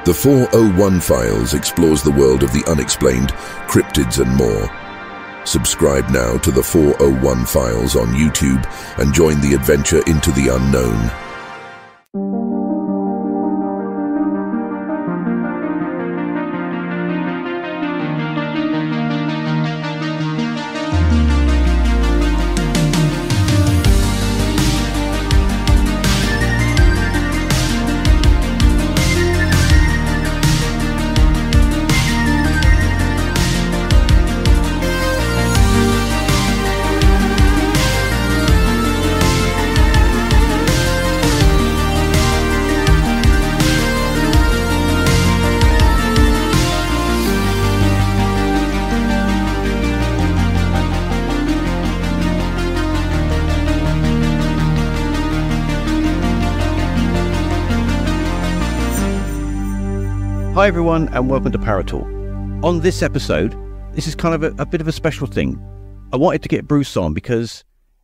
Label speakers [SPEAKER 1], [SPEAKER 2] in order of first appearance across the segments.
[SPEAKER 1] The 401 Files explores the world of the unexplained, cryptids and more. Subscribe now to the 401 Files on YouTube and join the adventure into the unknown.
[SPEAKER 2] Hi everyone, and welcome to Paratalk. On this episode, this is kind of a bit of a special thing. I wanted to get Bruce on because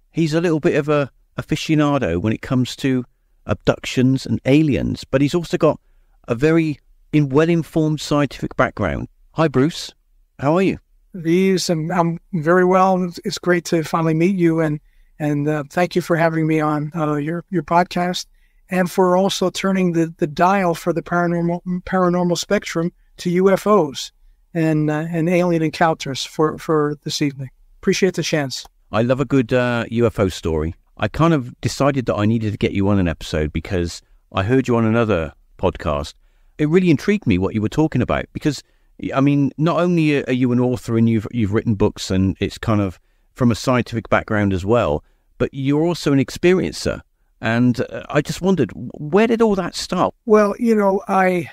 [SPEAKER 2] he's a little bit of a aficionado when it comes to abductions and aliens, but he's also got a very well-informed scientific background. Hi Bruce, how are you?
[SPEAKER 3] I'm very well. It's great to finally meet you, and thank you for having me on your podcast, and for also turning the dial for the paranormal spectrum to UFOs and alien encounters for this evening. Appreciate the chance.
[SPEAKER 2] I love a good UFO story. I kind of decided that I needed to get you on an episode because I heard you on another podcast. It really intrigued me what you were talking about because, I mean, not only are you an author and you've written books and it's kind of from a scientific background as well, but you're also an experiencer. And I just wondered, where did all that start?
[SPEAKER 3] Well, I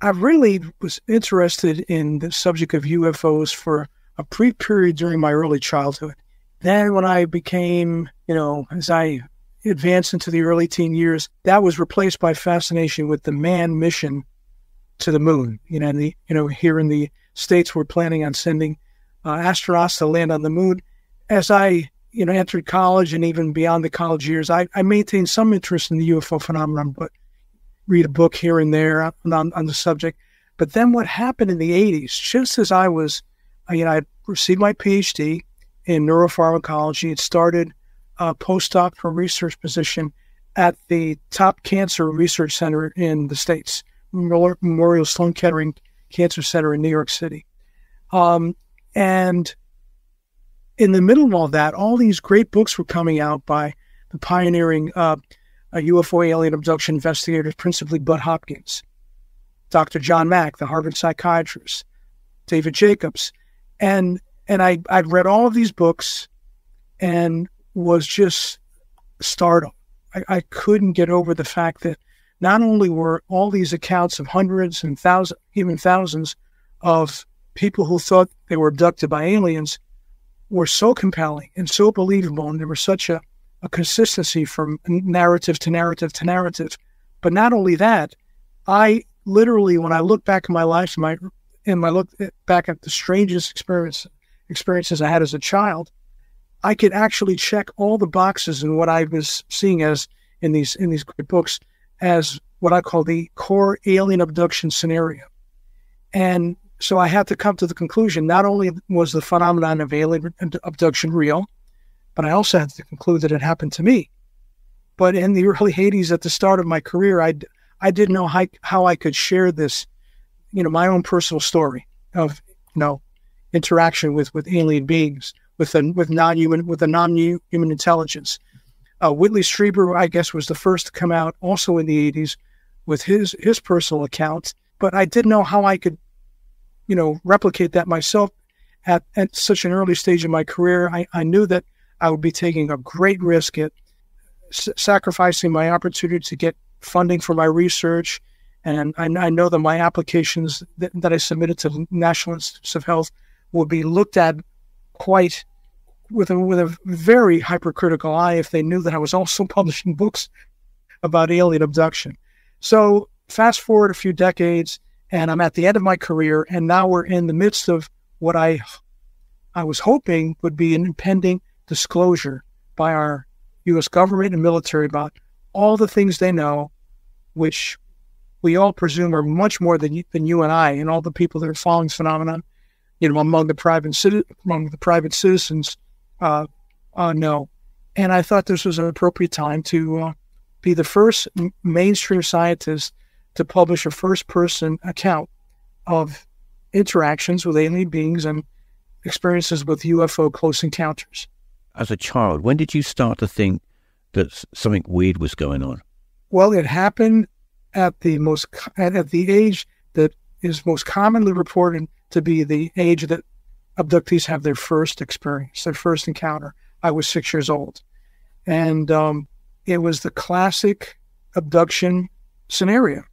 [SPEAKER 3] really was interested in the subject of UFOs for a brief period during my early childhood. Then when I became, as I advanced into the early teen years, that was replaced by fascination with the manned mission to the moon. Here in the States, we're planning on sending astronauts to land on the moon. As I entered college and even beyond the college years, I maintained some interest in the UFO phenomenon, but read a book here and there on the subject. But then what happened in the 80s, just as I was, I received my PhD in neuropharmacology. It started a postdoctoral research position at the top cancer research center in the States, Memorial Sloan Kettering Cancer Center in New York City. And in the middle of all that, all these great books were coming out by the pioneering UFO alien abduction investigators, principally Bud Hopkins, Dr. John Mack, the Harvard psychiatrist, David Jacobs. And I'd read all of these books and was just startled. I couldn't get over the fact that not only were all these accounts of hundreds and thousands, even thousands of people who thought they were abducted by aliens were so compelling and so believable, and there was such a consistency from narrative to narrative to narrative. But not only that, I literally, when I look back in my life, and I look back at the strangest experiences I had as a child, I could actually check all the boxes in what I was seeing as in these great books as what I call the core alien abduction scenario. And so I had to come to the conclusion, not only was the phenomenon of alien abduction real, but I also had to conclude that it happened to me. But in the early 80s, at the start of my career, I didn't know how I could share this, my own personal story of, interaction with alien beings, with a non-human intelligence. Whitley Strieber, I guess, was the first to come out also in the 80s with his personal account, but I didn't know how I could replicate that myself at such an early stage in my career. I knew that I would be taking a great risk at sacrificing my opportunity to get funding for my research. And I know that my applications that I submitted to the National Institutes of Health would be looked at quite with a very hypercritical eye if they knew that I was also publishing books about alien abduction. So fast forward a few decades, and I'm at the end of my career, and now we're in the midst of what I was hoping would be an impending disclosure by our U.S. government and military about all the things they know, which we all presume are much more than you and I and all the people that are following this phenomenon, among the private citizens, know. And I thought this was an appropriate time to be the first mainstream scientist to publish a first-person account of interactions with alien beings and experiences with UFO close encounters.
[SPEAKER 2] As a child, when did you start to think that something weird was going on?
[SPEAKER 3] Well, it happened at the age that is most commonly reported to be the age that abductees have their first experience, their first encounter. I was 6 years old. And it was the classic abduction scenario.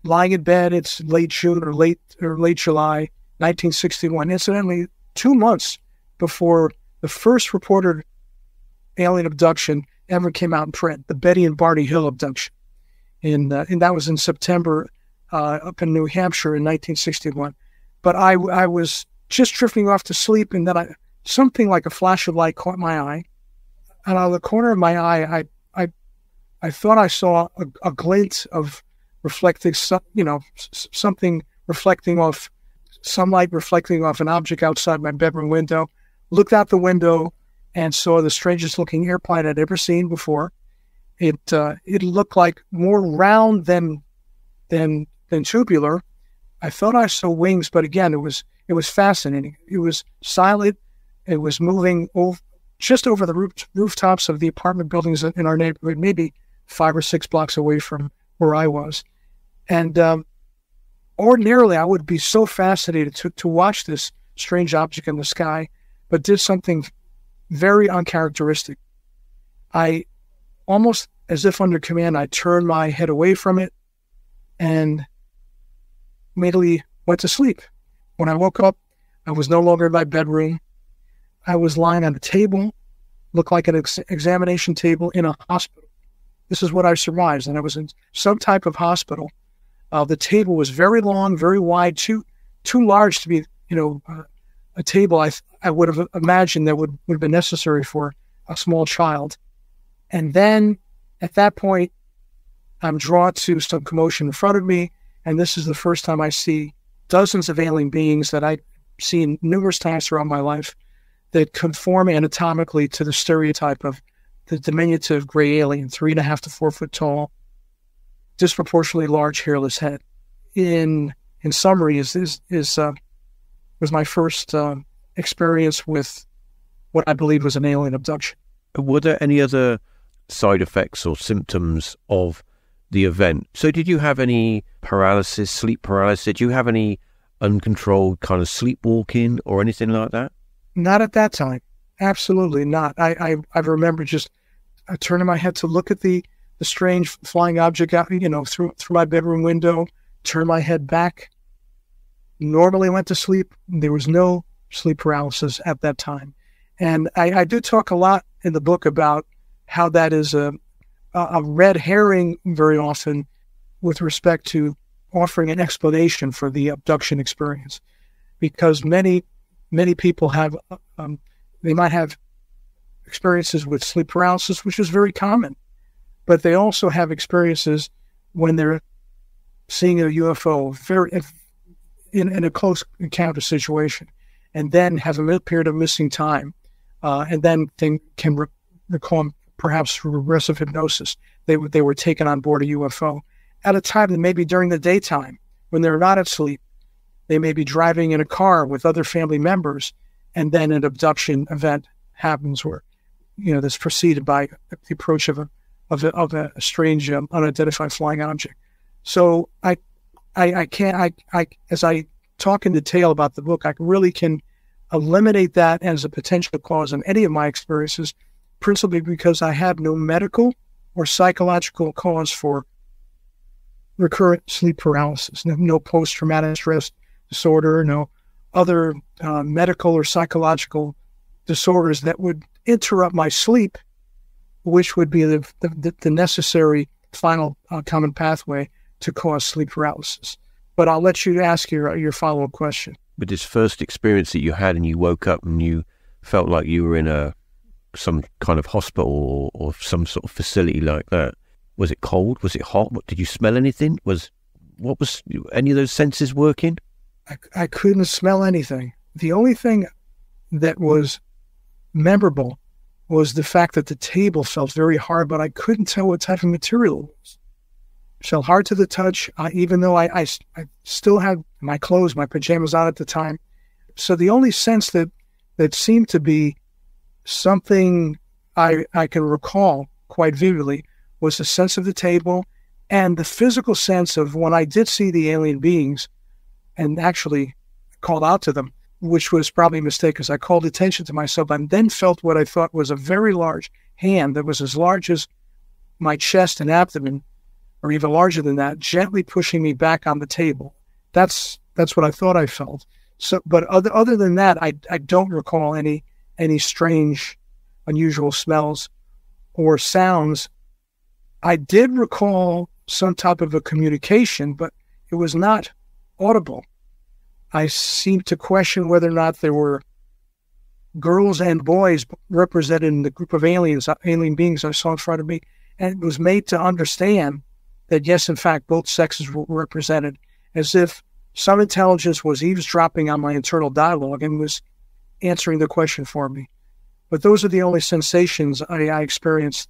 [SPEAKER 3] Lying in bed, it's late June or late July, 1961. Incidentally, 2 months before the first reported alien abduction ever came out in print, the Betty and Barney Hill abduction. And that was in September up in New Hampshire in 1961. But I was just drifting off to sleep, and then something like a flash of light caught my eye. And out of the corner of my eye, I thought I saw a glint of reflecting, something reflecting off, sunlight reflecting off an object outside my bedroom window. Looked out the window and saw the strangest looking airplane I'd ever seen before. It looked like more round than tubular. I thought I saw wings, but again, it was fascinating. It was silent. It was moving just over the rooftops of the apartment buildings in our neighborhood, maybe 5 or 6 blocks away from where I was. And ordinarily, I would be so fascinated to watch this strange object in the sky, but did something very uncharacteristic. I, almost as if under command, I turned my head away from it and immediately went to sleep. When I woke up, I was no longer in my bedroom. I was lying on a table, looked like an examination table in a hospital. This is what I surmised, and I was in some type of hospital. The table was very long, very wide, too large to be, a table I would have imagined that would have been necessary for a small child. And then at that point, I'm drawn to some commotion in front of me, and this is the first time I see dozens of alien beings that I've seen numerous times throughout my life that conform anatomically to the stereotype of the diminutive gray alien, 3.5 to 4 foot tall, disproportionately large hairless head. In summary, was my first experience with what I believe was an alien abduction.
[SPEAKER 2] Were there any other side effects or symptoms of the event? So did you have any paralysis, sleep paralysis? Did you have any uncontrolled kind of sleepwalking or anything like that?
[SPEAKER 3] Not at that time. Absolutely not. I remember just turning my head to look at the strange flying object out, through my bedroom window, turn my head back, normally went to sleep. There was no sleep paralysis at that time. And I do talk a lot in the book about how that is a red herring very often with respect to offering an explanation for the abduction experience, because many people have, they might have experiences with sleep paralysis, which is very common, but they also have experiences when they're seeing a UFO in a close encounter situation, and then have a period of missing time, and then they can recall perhaps through regressive hypnosis they were taken on board a UFO at a time that maybe during the daytime when they're not asleep. They may be driving in a car with other family members, and then an abduction event happens where, that's preceded by the approach of a strange unidentified flying object. So I as I talk in detail about the book, I really can eliminate that as a potential cause in any of my experiences, principally because I have no medical or psychological cause for recurrent sleep paralysis, no post-traumatic stress disorder, no other medical or psychological disorders that would interrupt my sleep, which would be the necessary final common pathway to cause sleep paralysis. But I'll let you ask your follow-up question.
[SPEAKER 2] But this first experience that you had and you woke up and you felt like you were in some kind of hospital or some sort of facility like that, was it cold? Was it hot? Did you smell anything? what was any of those senses working?
[SPEAKER 3] I couldn't smell anything. The only thing that was memorable was the fact that the table felt very hard, but I couldn't tell what type of material it was. It felt hard to the touch, even though I still had my clothes, my pajamas on at the time. So the only sense that seemed to be something I can recall quite vividly was the sense of the table and the physical sense of when I did see the alien beings and actually called out to them, which was probably a mistake because I called attention to myself and then felt what I thought was a very large hand that was as large as my chest and abdomen, or even larger than that, gently pushing me back on the table. That's what I thought I felt. So, but other than that, I don't recall any strange, unusual smells or sounds. I did recall some type of a communication, but it was not audible. I seemed to question whether or not there were girls and boys represented in the group of alien beings I saw in front of me, and it was made to understand that yes, in fact, both sexes were represented, as if some intelligence was eavesdropping on my internal dialogue and was answering the question for me. But those are the only sensations I experienced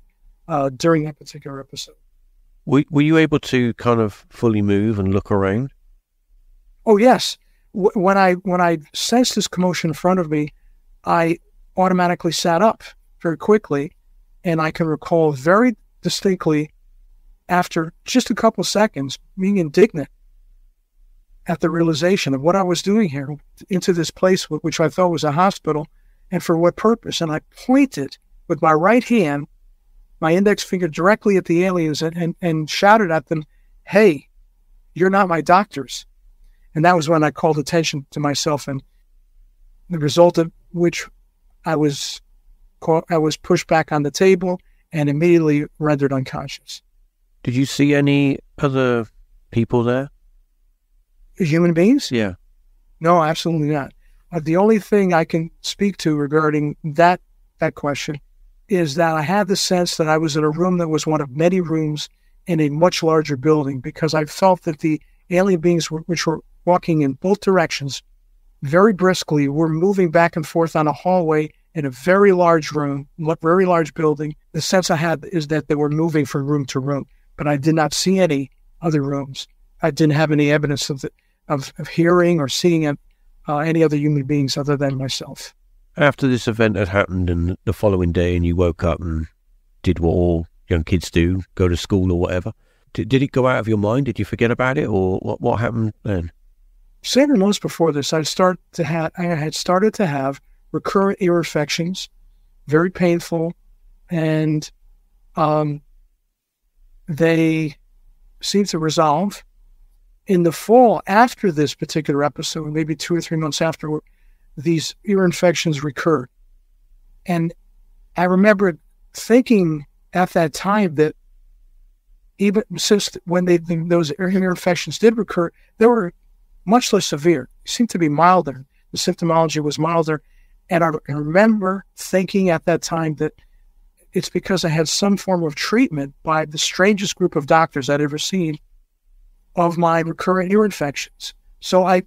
[SPEAKER 3] during that particular episode.
[SPEAKER 2] Were you able to kind of fully move and look around?
[SPEAKER 3] Oh, yes. When I sensed this commotion in front of me, I automatically sat up very quickly, and I can recall very distinctly, after just a couple seconds, being indignant at the realization of what I was doing here, into this place which I thought was a hospital, and for what purpose. And I pointed with my right hand, my index finger directly at the aliens and shouted at them, "Hey, you're not my doctors." And that was when I called attention to myself, and the result of which I was pushed back on the table and immediately rendered unconscious.
[SPEAKER 2] Did you see any other people there?
[SPEAKER 3] Human beings?
[SPEAKER 2] Yeah.
[SPEAKER 3] No, absolutely not. The only thing I can speak to regarding that question is that I had the sense that I was in a room that was one of many rooms in a much larger building, because I felt that the alien beings which were walking in both directions very briskly were moving back and forth on a hallway in a very large room, very large building. The sense I had is that they were moving from room to room, but I did not see any other rooms. I didn't have any evidence of hearing or seeing any other human beings other than myself.
[SPEAKER 2] After this event had happened and the following day and you woke up and did what all young kids do, go to school or whatever, did it go out of your mind? Did you forget about it, or what happened then?
[SPEAKER 3] 7 months before this, I had started to have recurrent ear infections, very painful, and they seemed to resolve. In the fall, after this particular episode, maybe 2 or 3 months afterward, these ear infections recurred. And I remember thinking at that time that even since when those ear infections did recur, they were much less severe. It seemed to be milder. The symptomology was milder. And I remember thinking at that time that it's because I had some form of treatment by the strangest group of doctors I'd ever seen of my recurrent ear infections. So I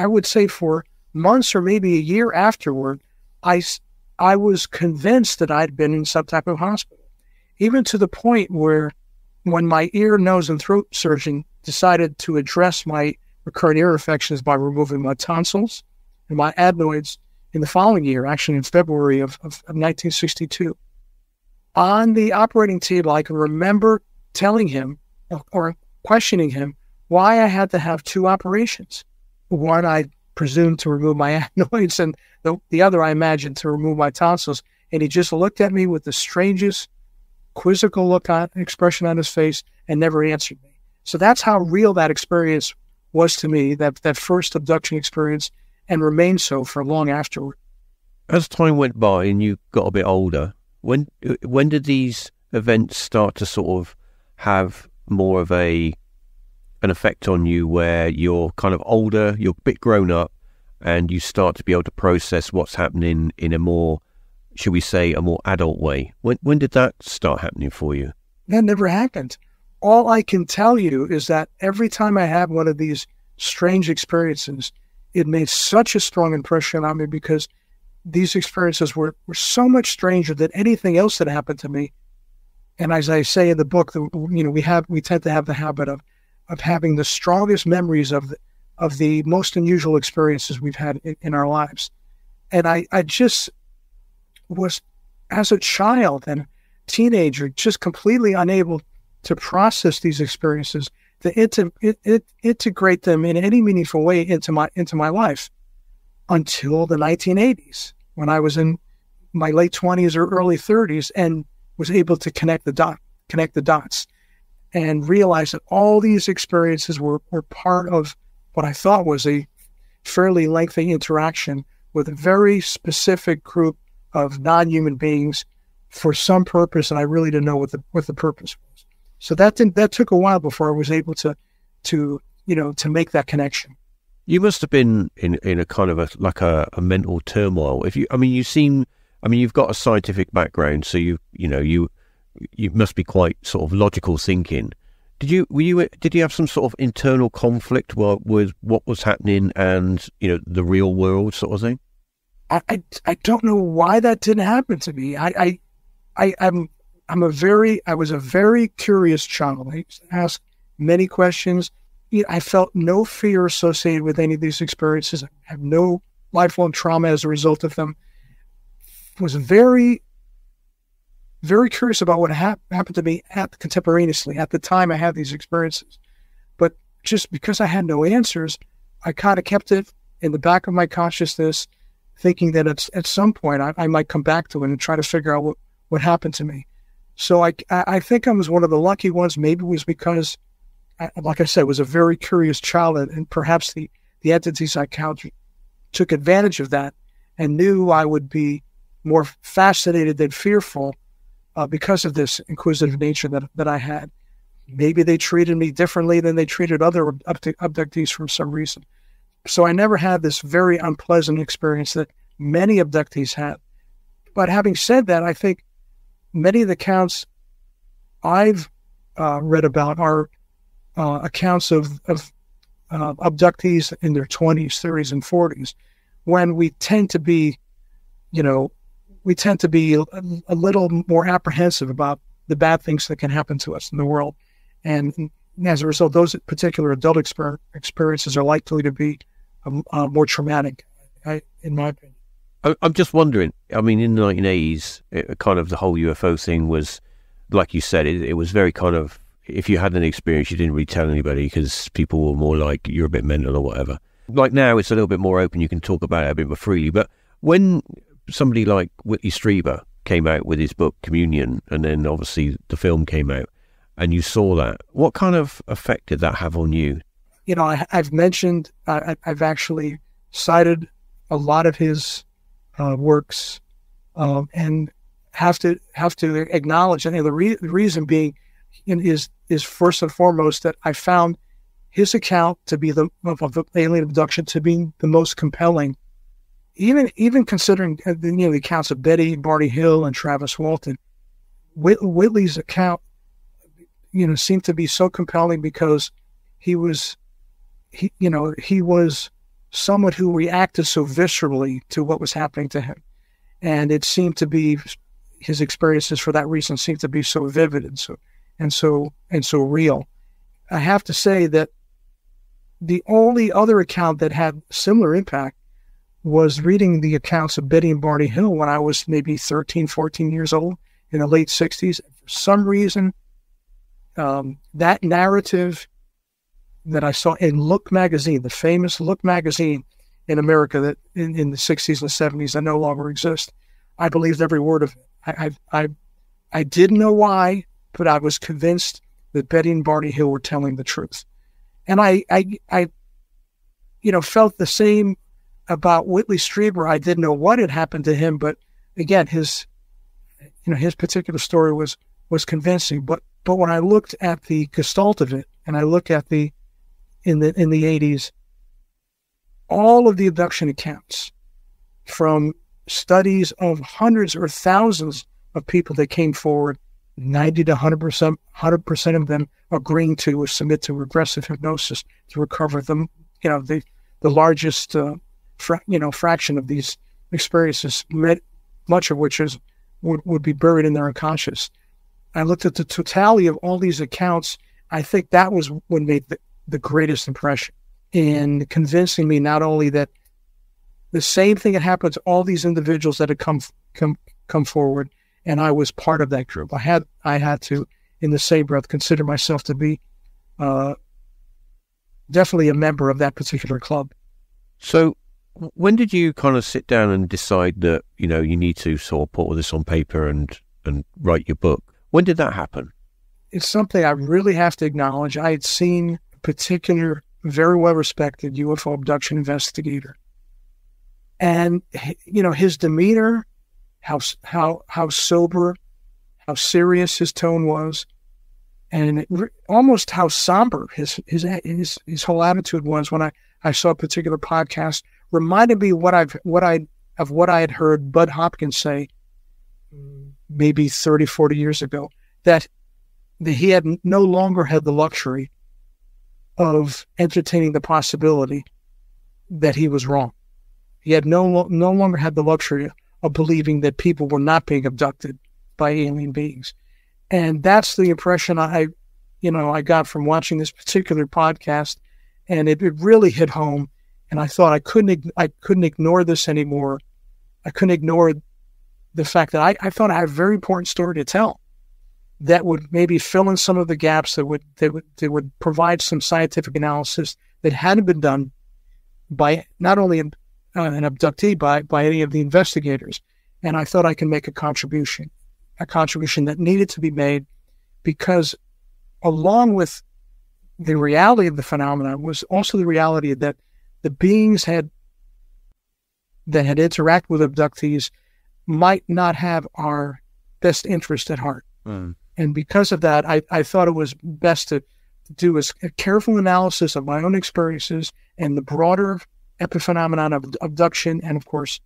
[SPEAKER 3] would say for months or maybe a year afterward, I was convinced that I'd been in some type of hospital, even to the point where when my ear, nose, and throat surgeon decided to address my recurrent ear infections by removing my tonsils and my adenoids in the following year, actually in February of 1962. On the operating table, I can remember telling him or questioning him why I had to have 2 operations. One, I presumed to remove my adenoids, and the other, I imagined, to remove my tonsils. And he just looked at me with the strangest, quizzical expression on his face and never answered me. So that's how real that experience was to me, that first abduction experience, and remained so for long afterward.
[SPEAKER 2] As time went by and you got a bit older, when did these events start to sort of have more of an effect on you, where you're kind of older, you're a bit grown up, and you start to be able to process what's happening in a more, should we say, a more adult way? When did that start happening for you?
[SPEAKER 3] That never happened. all I can tell you is that every time I had one of these strange experiences, it made such a strong impression on me because these experiences were so much stranger than anything else that happened to me. And as I say in the book, we tend to have the habit of having the strongest memories of the most unusual experiences we've had in our lives. And I just was, as a child and teenager, just completely unable to process these experiences, to integrate them in any meaningful way into my life until the 1980s, when I was in my late 20s or early 30s and was able to connect the dots and realize that all these experiences were part of what I thought was a fairly lengthy interaction with a very specific group of non-human beings for some purpose, and I really didn't know what the purpose was. So that took a while before I was able to make that connection.
[SPEAKER 2] You must have been in a kind of a mental turmoil. You've got a scientific background, so you must be quite sort of logical thinking. Did you have some sort of internal conflict with what was happening and the real world sort of thing?
[SPEAKER 3] I don't know why that didn't happen to me. I was a very curious child. I used to ask many questions. I felt no fear associated with any of these experiences. I have no lifelong trauma as a result of them. Was very, very curious about what happened to me contemporaneously. At the time I had these experiences. But just because I had no answers, I kind of kept it in the back of my consciousness, thinking that at some point I might come back to it and try to figure out what happened to me. So I think I was one of the lucky ones. Maybe it was because, like I said, was a very curious child, and perhaps the entities I encountered took advantage of that and knew I would be more fascinated than fearful because of this inquisitive nature that I had. Maybe they treated me differently than they treated other abductees for some reason. So I never had this very unpleasant experience that many abductees had. But having said that, I think many of the accounts I've read about are accounts of abductees in their 20s, 30s, and 40s, when we tend to be, a little more apprehensive about the bad things that can happen to us in the world. And as a result, those particular adult experiences are likely to be more traumatic, in my opinion.
[SPEAKER 2] I'm just wondering, in the 1980s, kind of the whole UFO thing was, like you said, it was very kind of, if you had an experience, you didn't really tell anybody because people were more like, you're a bit mental or whatever. Like now, it's a little bit more open. You can talk about it a bit more freely. But when somebody like Whitley Strieber came out with his book, Communion, and then obviously the film came out, and you saw that, what kind of effect did that have on you?
[SPEAKER 3] I've mentioned, I've actually cited a lot of his works, and have to acknowledge, and the reason being is first and foremost that I found his account to be of the alien abduction to be the most compelling, even considering the accounts of Betty and Barney Hill and Travis Walton. Whitley's account, seemed to be so compelling because he was someone who reacted so viscerally to what was happening to him. And it seemed to be, his experiences for that reason seemed to be so vivid and so real. I have to say that the only other account that had similar impact was reading the accounts of Betty and Barney Hill when I was maybe 13, 14 years old in the late 60s. For some reason, that narrative that I saw in Look magazine, the famous Look magazine in America that in the 60s and 70s that no longer exists, I believed every word of it. I didn't know why, but I was convinced that Betty and Barney Hill were telling the truth. And I felt the same about Whitley Strieber. I didn't know what had happened to him, but again, his particular story was convincing. But when I looked at the gestalt of it, and I looked at in the 80s, all of the abduction accounts, from studies of hundreds or thousands of people that came forward, 90 to 100% of them agreeing to submit to regressive hypnosis to recover them. The largest, fraction of these experiences, much of which would be buried in their unconscious. I looked at the totality of all these accounts. I think that was what made the greatest impression in convincing me not only that the same thing had happened to all these individuals that had come forward, and I was part of that group. I had to, in the same breath, consider myself to be definitely a member of that particular club.
[SPEAKER 2] So when did you kind of sit down and decide that, you need to sort of put all this on paper and write your book? When did that happen?
[SPEAKER 3] It's something I really have to acknowledge. I had seen a particular, very well-respected UFO abduction investigator. And, his demeanor, how sober, how serious his tone was, and almost how somber his whole attitude was when I saw a particular podcast, reminded me of what I had heard Bud Hopkins say maybe 30, 40 years ago, that he had no longer had the luxury of entertaining the possibility that he was wrong. He had no longer had the luxury of believing that people were not being abducted by alien beings. And that's the impression I got from watching this particular podcast, and it really hit home. And I thought I couldn't ignore this anymore. I couldn't ignore the fact that I thought I had a very important story to tell that would maybe fill in some of the gaps, that would provide some scientific analysis that hadn't been done by not only an abductee, by any of the investigators. And I thought I could make a contribution that needed to be made, because along with the reality of the phenomenon was also the reality that the beings that had interacted with abductees might not have our best interest at heart. And because of that, I thought it was best to do a careful analysis of my own experiences and the broader epiphenomenon of abduction, and of course,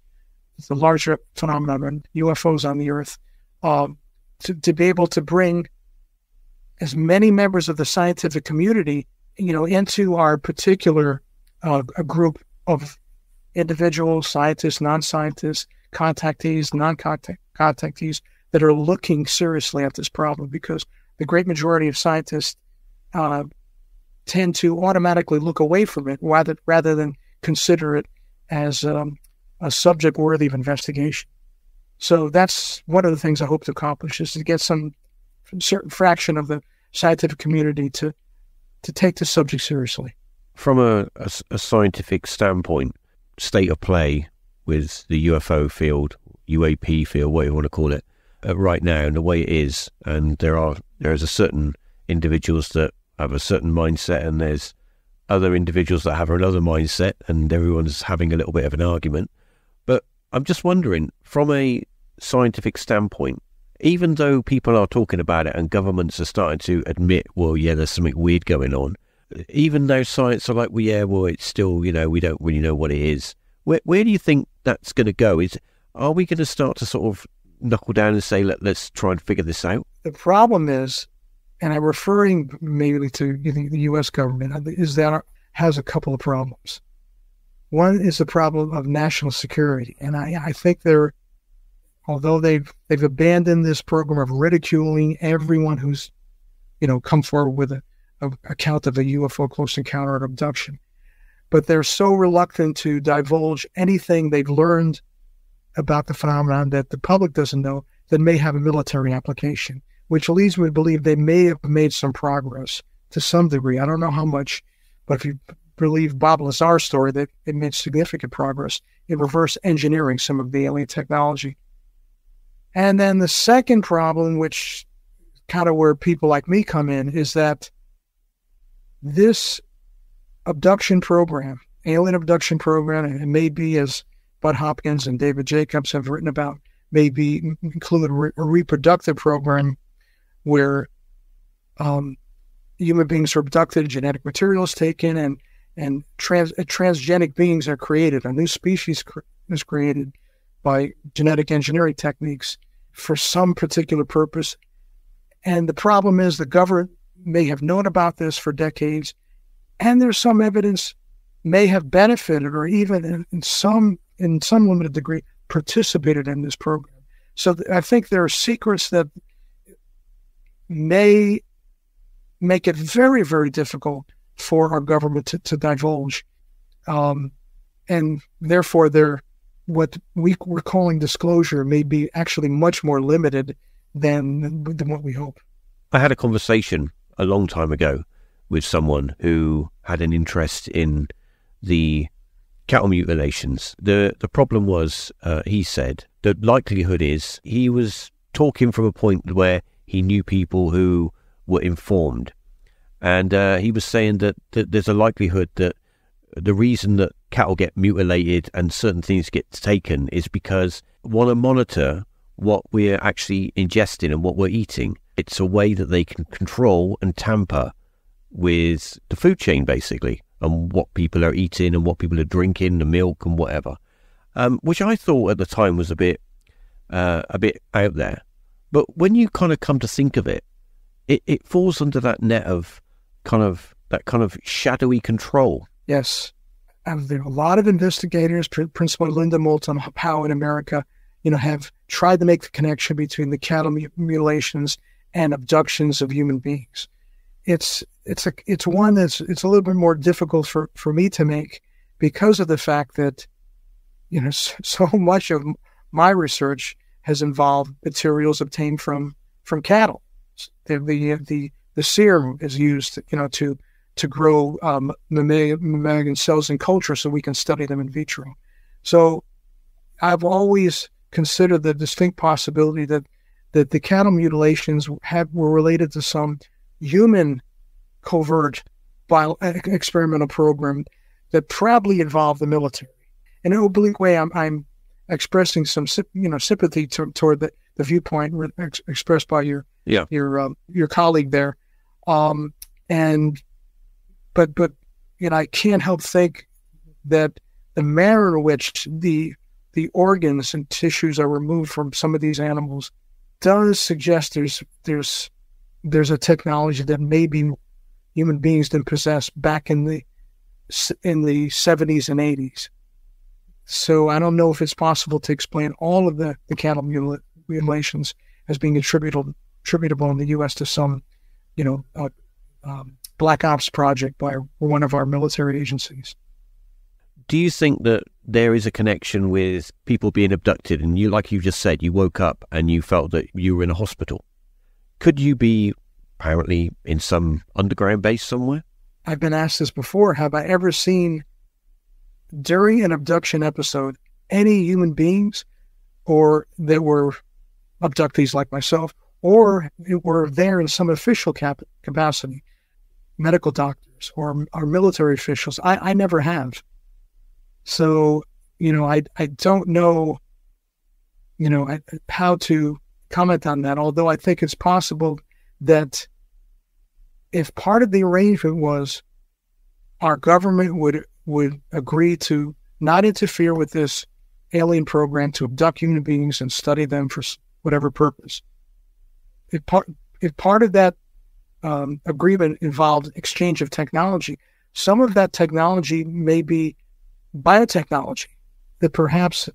[SPEAKER 3] the larger phenomenon of UFOs on the Earth, to be able to bring as many members of the scientific community, into our particular a group of individuals, scientists, non-scientists, contactees, non-contactees, that are looking seriously at this problem, because the great majority of scientists tend to automatically look away from it rather than consider it as a subject worthy of investigation. So that's one of the things I hope to accomplish, is to get some certain fraction of the scientific community to take the subject seriously.
[SPEAKER 2] From a scientific standpoint, state of play with the UFO field, UAP field, what you want to call it, right now, and the way it is, and there's a certain individuals that have a certain mindset, and there's other individuals that have another mindset, and everyone's having a little bit of an argument. But I'm just wondering, from a scientific standpoint, even though people are talking about it and governments are starting to admit, well, yeah, there's something weird going on, even though science are like, well, yeah, well, it's still, we don't really know what it is. Where do you think that's going to go? Are we going to start to sort of knuckle down and say, let's try and figure this out?
[SPEAKER 3] The problem is, and I'm referring maybe to the U.S. government, is that has a couple of problems. One is the problem of national security, and I think although they've abandoned this program of ridiculing everyone who's come forward with an account of a UFO close encounter or abduction, but they're so reluctant to divulge anything they've learned about the phenomenon that the public doesn't know, that may have a military application, which leads me to believe they may have made some progress to some degree. I don't know how much, but if you believe Bob Lazar's story, that it made significant progress in reverse engineering some of the alien technology. And then the second problem, which kind of where people like me come in, is that this abduction program, alien abduction program, and it may be, as Bud Hopkins and David Jacobs have written about, maybe include a reproductive program where human beings are abducted, genetic material is taken, and transgenic beings are created. A new species is created by genetic engineering techniques for some particular purpose, And the problem is the government may have known about this for decades, and there's some evidence may have benefited or even in some limited degree participated in this program. So I think there are secrets that may make it very, very difficult for our government to divulge. And therefore, what we're calling disclosure may be actually much more limited than what we hope.
[SPEAKER 2] I had a conversation a long time ago with someone who had an interest in the cattle mutilations. The problem was, he said, the likelihood is he was talking from a point where he knew people who were informed. And he was saying that there's a likelihood that the reason that cattle get mutilated and certain things get taken is because want to monitor what we're actually ingesting and what we're eating. It's a way that they can control and tamper with the food chain, basically, and what people are eating and what people are drinking, the milk and whatever, which I thought at the time was a bit out there. But when you kind of come to think of it, it falls under that net of that kind of shadowy control.
[SPEAKER 3] Yes. And there are a lot of investigators, principally Linda Moulton Howe in America, have tried to make the connection between the cattle mutilations and abductions of human beings. It's one that's a little bit more difficult for me to make because of the fact that so much of my research has involved materials obtained from cattle. The serum is used to grow mammalian cells in culture so we can study them in vitro. So I've always considered the distinct possibility that the cattle mutilations were related to some human covert experimental program that probably involved the military. In an oblique way, I'm expressing some sympathy toward the viewpoint expressed by your colleague there, but I can't help think that the manner in which the organs and tissues are removed from some of these animals does suggest there's a technology that maybe human beings didn't possess back in the 70s and 80s. So I don't know if it's possible to explain all of the cattle mutilations as being attributable in the U.S. to some, black ops project by one of our military agencies.
[SPEAKER 2] Do you think that there is a connection with people being abducted and you, like you just said, you woke up and you felt that you were in a hospital? Could you be apparently in some underground base somewhere?
[SPEAKER 3] I've been asked this before. Have I ever seen during an abduction episode any human beings or that were abductees like myself or were there in some official capacity, medical doctors or military officials? I never have. So, I don't know, how to comment on that, although I think it's possible that if part of the arrangement was our government would agree to not interfere with this alien program to abduct human beings and study them for whatever purpose. If part of that agreement involved exchange of technology, some of that technology may be biotechnology that perhaps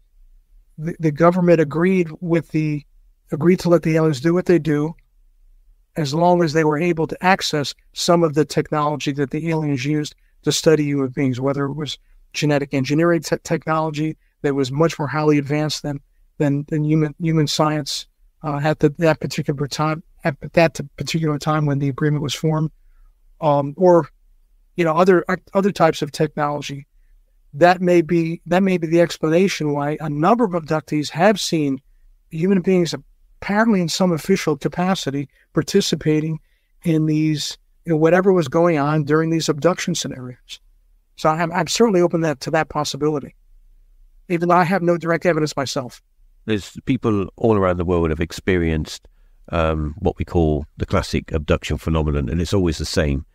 [SPEAKER 3] the government agreed to let the aliens do what they do as long as they were able to access some of the technology that the aliens used to study human beings, whether it was genetic engineering technology that was much more highly advanced than human science at that particular time when the agreement was formed, or other types of technology. That may be the explanation why a number of abductees have seen human beings apparently in some official capacity participating in these, whatever was going on during these abduction scenarios. So I'm certainly open to that possibility, even though I have no direct evidence myself.
[SPEAKER 2] There's people all around the world have experienced what we call the classic abduction phenomenon, and it's always the same,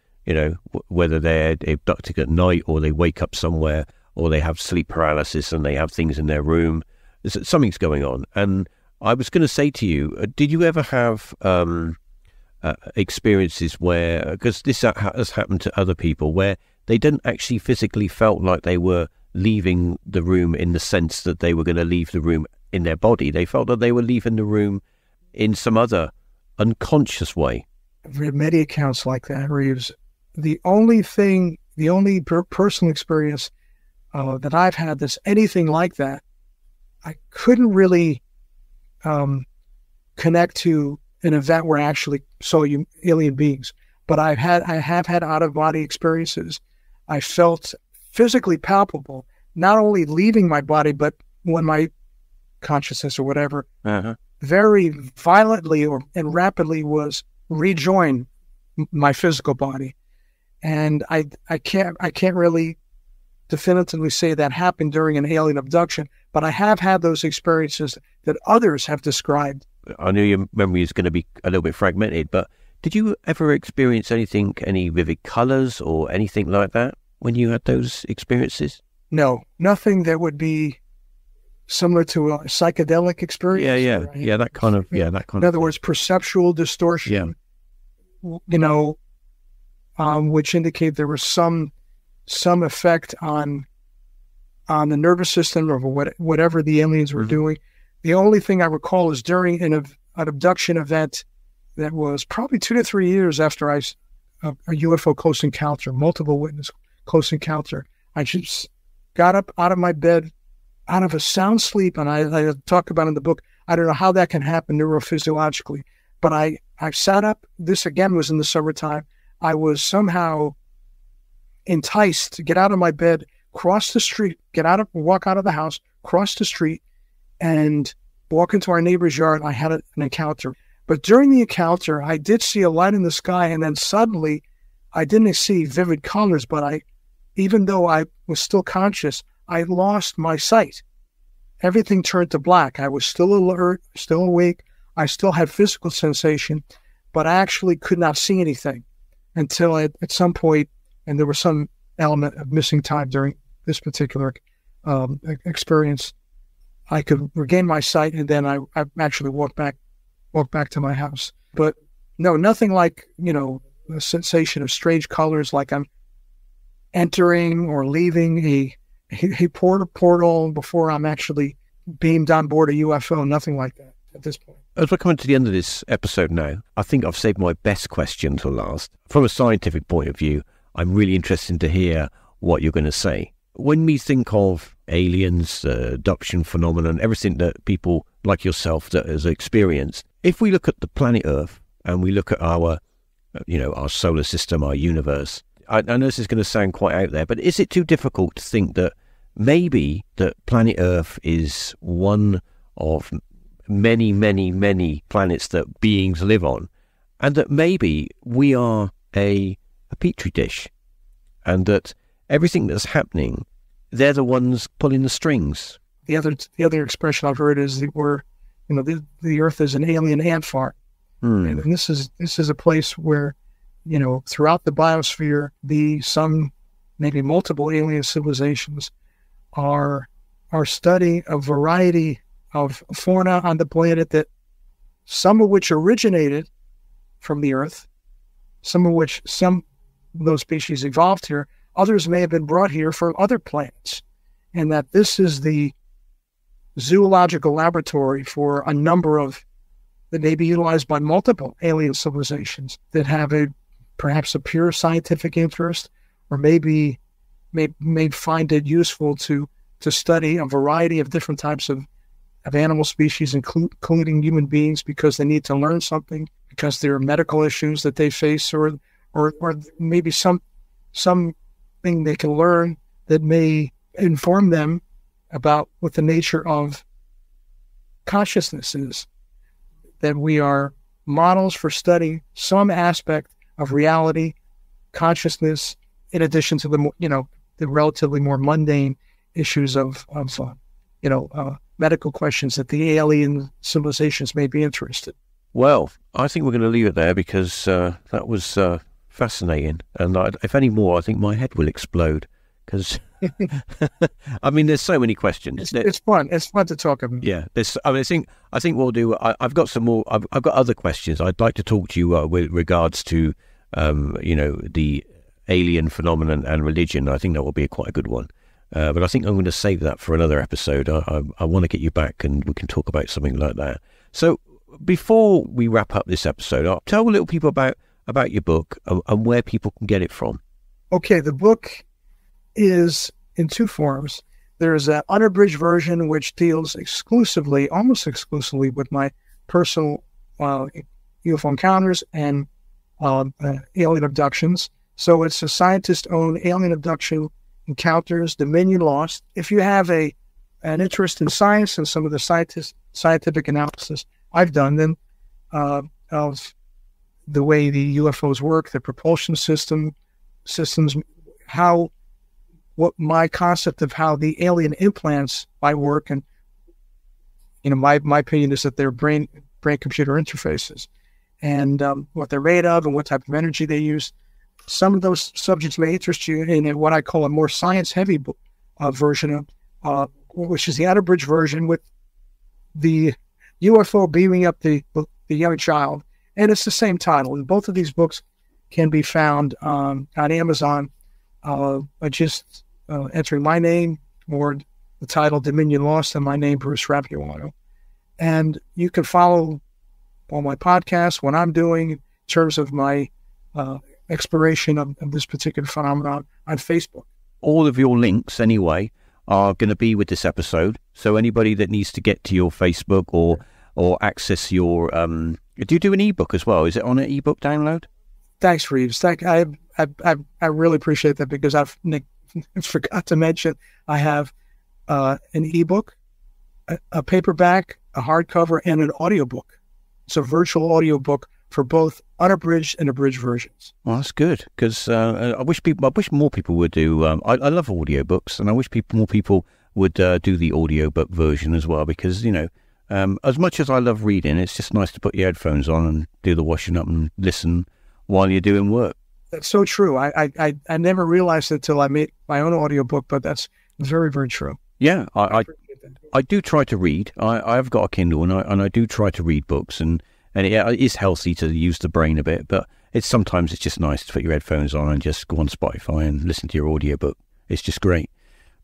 [SPEAKER 2] whether they're abducted at night or they wake up somewhere or they have sleep paralysis and they have things in their room. Something's going on. And I was going to say to you, did you ever have experiences where, because this has happened to other people, where they didn't actually physically felt like they were leaving the room in the sense that they were going to leave the room in their body. They felt that they were leaving the room in some other unconscious way.
[SPEAKER 3] I've read many accounts like that, Reeves. The only personal experience that I've had that's anything like that, I couldn't really connect to an event where I actually saw alien beings. But I have had out-of-body experiences. I felt physically palpable, not only leaving my body, but when my consciousness or whatever very violently and rapidly was rejoin my physical body. And I can't really definitively say that happened during an alien abduction, but I have had those experiences that others have described.
[SPEAKER 2] I knew your memory is going to be a little bit fragmented, but did you ever experience any vivid colors or anything like that when you had those experiences?
[SPEAKER 3] No, nothing that would be similar to a psychedelic experience.
[SPEAKER 2] Yeah, that kind of.
[SPEAKER 3] In other words, perceptual distortion. Yeah. Which indicate there was some effect on the nervous system or whatever the aliens were doing. The only thing I recall is during an abduction event that was probably 2 to 3 years after a UFO close encounter, multiple witness close encounter. I just got up out of my bed, out of a sound sleep, and I talk about in the book, I don't know how that can happen neurophysiologically, but I sat up. This again was in the summertime. I was somehow enticed to get out of my bed, cross the street, walk out of the house, cross the street, and walk into our neighbor's yard. I had an encounter. But during the encounter, I did see a light in the sky, and then suddenly I didn't see vivid colors, but even though I was still conscious, I lost my sight. Everything turned to black. I was still alert, still awake. I still had physical sensation, but I actually could not see anything until at some point, and there was some element of missing time during this particular experience, I could regain my sight, and then I actually walked back to my house. But no, nothing like, a sensation of strange colors, like I'm entering or leaving a portal before I'm actually beamed on board a UFO. Nothing like that at this point.
[SPEAKER 2] As we're coming to the end of this episode now, I think I've saved my best question till last. From a scientific point of view, I'm really interested to hear what you're going to say. When we think of aliens, abduction phenomenon, everything that people like yourself that has experienced, if we look at the planet Earth and we look at our solar system, our universe, I know this is going to sound quite out there, but is it too difficult to think that maybe that planet Earth is one of many, many, many planets that beings live on, and that maybe we are a petri dish, and that everything that's happening, they're the ones pulling the strings?
[SPEAKER 3] The other expression I've heard is that the Earth is an alien ant farm, and this is a place where, throughout the biosphere, some, maybe multiple alien civilizations are studying a variety of fauna on the planet, that some of which originated from the Earth, some of those species evolved here, others may have been brought here from other planets, and that this is the zoological laboratory for a number that may be utilized by multiple alien civilizations that have perhaps a pure scientific interest, or maybe may find it useful to study a variety of different types of animal species, including human beings, because they need to learn something, because there are medical issues that they face, or maybe something they can learn that may inform them about what the nature of consciousness is, that we are models for studying some aspect of reality, consciousness, in addition to the relatively more mundane issues of medical questions that the alien civilizations may be interested.
[SPEAKER 2] Well, I think we're going to leave it there, because that was fascinating. And if any more, I think my head will explode, Because, I mean, there's so many questions.
[SPEAKER 3] It's fun. It's fun to talk about.
[SPEAKER 2] Yeah. I think we'll do, I've got some more, I've got other questions. I'd like to talk to you with regards to, the alien phenomenon and religion. I think that will be quite a good one. But I think I'm going to save that for another episode. I want to get you back and we can talk about something like that. So before we wrap up this episode, I'll tell little people about your book and where people can get it from.
[SPEAKER 3] Okay, the book is in two forms. There's an unabridged version which deals almost exclusively with my personal UFO encounters and alien abductions. So it's a scientist-owned Alien Abduction Encounters, Dominion Lost. If you have an interest in science and some of the scientific analysis I've done, then of the way the UFOs work, the propulsion systems, what my concept of how the alien implants might work, and my opinion is that they're brain-computer interfaces, and what they're made of, and what type of energy they use. Some of those subjects may interest you in what I call a more science-heavy version of, which is the unabridged version with the UFO beaming up the young child, and it's the same title. And both of these books can be found on Amazon by just entering my name or the title Dominion Lost and my name, Bruce Rapuano. And you can follow all my podcasts, what I'm doing in terms of my exploration of this particular phenomenon on Facebook.
[SPEAKER 2] All of your links, anyway, are going to be with this episode. So anybody that needs to get to your Facebook or access your... do you do an ebook as well? Is it on an ebook download?
[SPEAKER 3] Thanks, Reeves. I really appreciate that, because I forgot to mention I have an ebook, a paperback, a hardcover, and an audiobook. It's a virtual audiobook for both unabridged and abridged versions.
[SPEAKER 2] Well, that's good, because I wish more people would do. I love audiobooks, and I wish more people would do the audiobook version as well, because as much as I love reading, it's just nice to put your headphones on and do the washing up and listen while you're doing work.
[SPEAKER 3] That's so true. I never realized it until I made my own audiobook, but that's very, very true.
[SPEAKER 2] Yeah, I do try to read. I've got a Kindle, and I do try to read books, and it is healthy to use the brain a bit, but sometimes it's just nice to put your headphones on and just go on Spotify and listen to your audiobook. It's just great.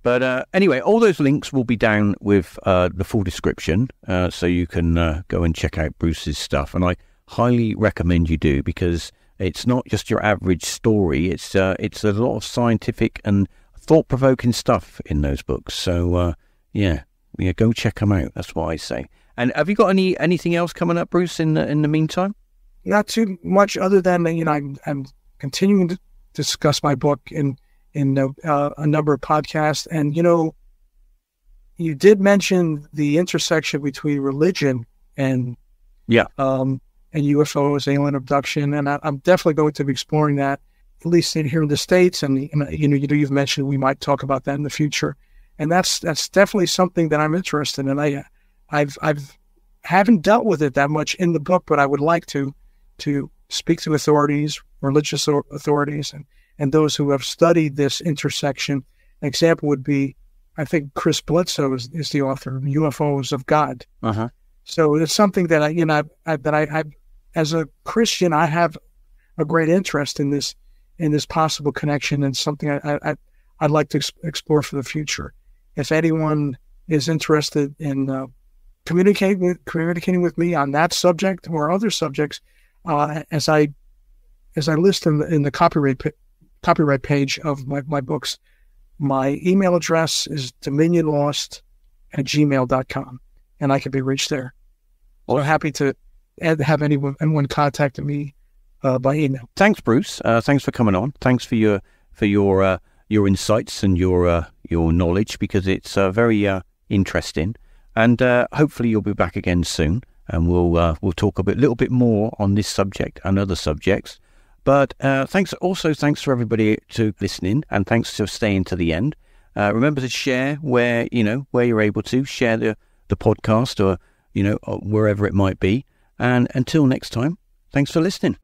[SPEAKER 2] But anyway, all those links will be down with the full description, so you can go and check out Bruce's stuff. And I highly recommend you do, because it's not just your average story. It's a lot of scientific and thought-provoking stuff in those books. So yeah, go check them out. That's what I say. And have you got anything else coming up, Bruce, in the meantime?
[SPEAKER 3] Not too much, other than I'm continuing to discuss my book in a number of podcasts. And you did mention the intersection between religion and UFOs, alien abduction, and I'm definitely going to be exploring that, at least here in the States. And you've mentioned we might talk about that in the future, and that's definitely something that I'm interested in. I haven't dealt with it that much in the book, but I would like to speak to authorities, religious authorities, and those who have studied this intersection. An example would be, I think Chris Bledsoe is the author of UFOs of God.
[SPEAKER 2] Uh-huh.
[SPEAKER 3] So it's something that I as a Christian, I have a great interest in this possible connection, and something I'd like to explore for the future. If anyone is interested in communicating with me on that subject or other subjects, as I list in the copyright page of my books, my email address is dominionlost@gmail.com, and I can be reached there. So happy to have anyone contact me by email. Thanks,
[SPEAKER 2] Bruce. Thanks for coming on. Thanks for your insights and your knowledge, because it's very interesting. And hopefully you'll be back again soon, and we'll talk a little bit more on this subject and other subjects. But thanks for everybody to listening, and thanks for staying to the end. Remember to share where you're able to share the podcast, or wherever it might be. And until next time, thanks for listening.